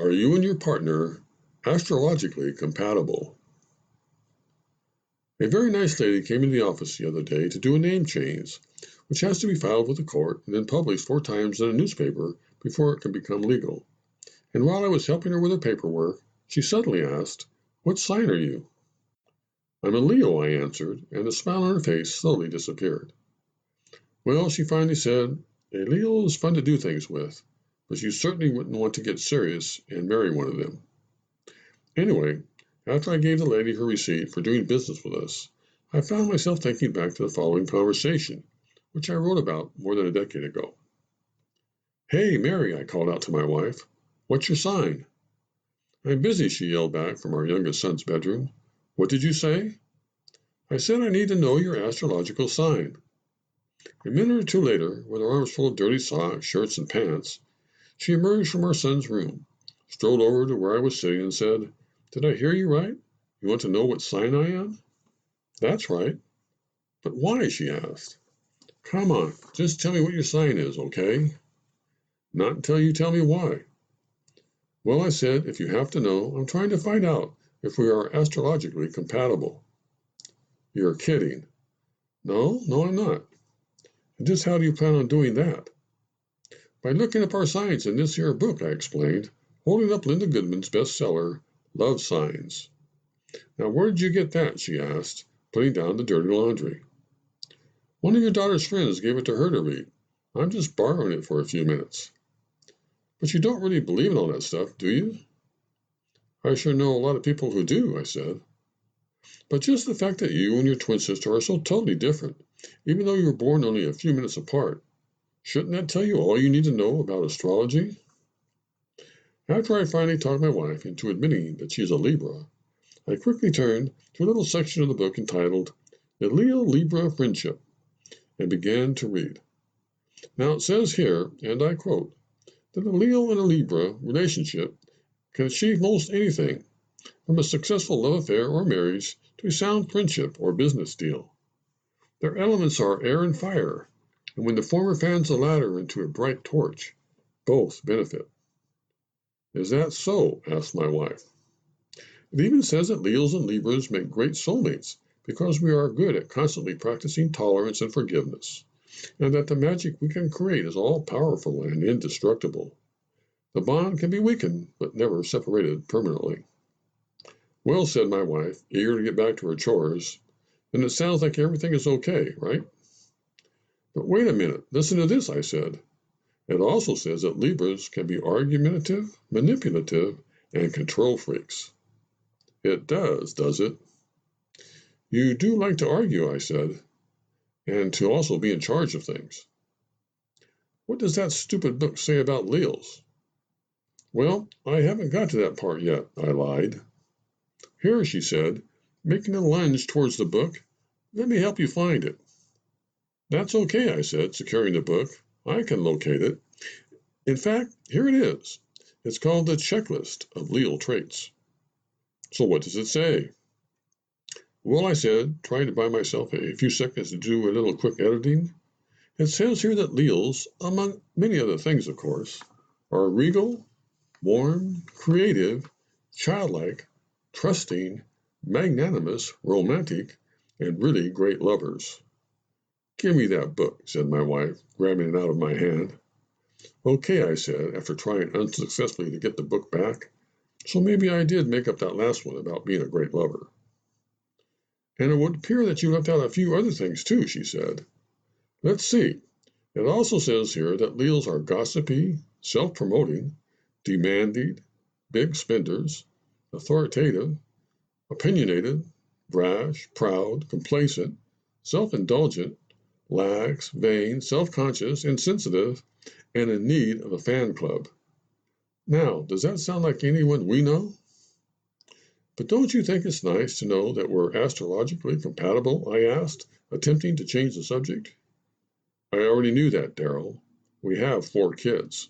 Are you and your partner astrologically compatible? A very nice lady came into the office the other day to do a name change, which has to be filed with the court and then published 4 times in a newspaper before it can become legal. And while I was helping her with her paperwork, she suddenly asked, "What sign are you?" "I'm a Leo," I answered, and the smile on her face slowly disappeared. "Well," she finally said, "a Leo is fun to do things with, but you certainly wouldn't want to get serious and marry one of them." Anyway, after I gave the lady her receipt for doing business with us, I found myself thinking back to the following conversation, which I wrote about more than a decade ago. "Hey, Mary," I called out to my wife. "What's your sign?" "I'm busy," she yelled back from our youngest son's bedroom. "What did you say?" "I said I need to know your astrological sign." A minute or two later, with her arms full of dirty socks, shirts, and pants, she emerged from our son's room, strolled over to where I was sitting, and said, "Did I hear you right? You want to know what sign I am?" "That's right." "But why?" she asked. "Come on, just tell me what your sign is, okay?" "Not until you tell me why." "Well," I said, "if you have to know, I'm trying to find out if we are astrologically compatible." "You're kidding." No, I'm not." "And just how do you plan on doing that?" "By looking up our signs in this here book," I explained, holding up Linda Goodman's bestseller, Love Signs. "Now, where did you get that?" she asked, putting down the dirty laundry. "One of your daughter's friends gave it to her to read. I'm just borrowing it for a few minutes." "But you don't really believe in all that stuff, do you?" "I sure know a lot of people who do," I said. "But just the fact that you and your twin sister are so totally different, even though you were born only a few minutes apart, shouldn't that tell you all you need to know about astrology?" After I finally talked my wife into admitting that she's a Libra, I quickly turned to a little section of the book entitled The Leo-Libra Friendship and began to read. Now it says here, and I quote, that a Leo and a Libra relationship can achieve most anything, from a successful love affair or marriage to a sound friendship or business deal. Their elements are air and fire, and when the former fans the latter into a bright torch, both benefit. "Is that so?" asked my wife. "It even says that Leos and Libras make great soulmates because we are good at constantly practicing tolerance and forgiveness, and that the magic we can create is all powerful and indestructible. The bond can be weakened, but never separated permanently." "Well," said my wife, eager to get back to her chores, "then it sounds like everything is okay, right?" "But wait a minute, listen to this," I said. "It also says that Libras can be argumentative, manipulative, and control freaks." "It does it?" "You do like to argue," I said, "and to also be in charge of things." "What does that stupid book say about Leos?" "Well, I haven't got to that part yet," I lied. "Here," she said, making a lunge towards the book. "Let me help you find it." "That's okay," I said, securing the book. "I can locate it. In fact, here it is. It's called the Checklist of Leo Traits." "So what does it say?" "Well," I said, trying to buy myself a few seconds to do a little quick editing, "it says here that Leos, among many other things, of course, are regal, warm, creative, childlike, trusting, magnanimous, romantic, and really great lovers." "Give me that book," said my wife, grabbing it out of my hand. "Okay," I said, after trying unsuccessfully to get the book back. "So maybe I did make up that last one about being a great lover." "And it would appear that you left out a few other things too," she said. "Let's see. It also says here that Leos are gossipy, self-promoting, demanding, big spenders, authoritative, opinionated, brash, proud, complacent, self-indulgent, lax, vain, self-conscious, insensitive, and in need of a fan club. Now, does that sound like anyone we know?" "But don't you think it's nice to know that we're astrologically compatible?" I asked, attempting to change the subject. "I already knew that, Daryl. We have 4 kids."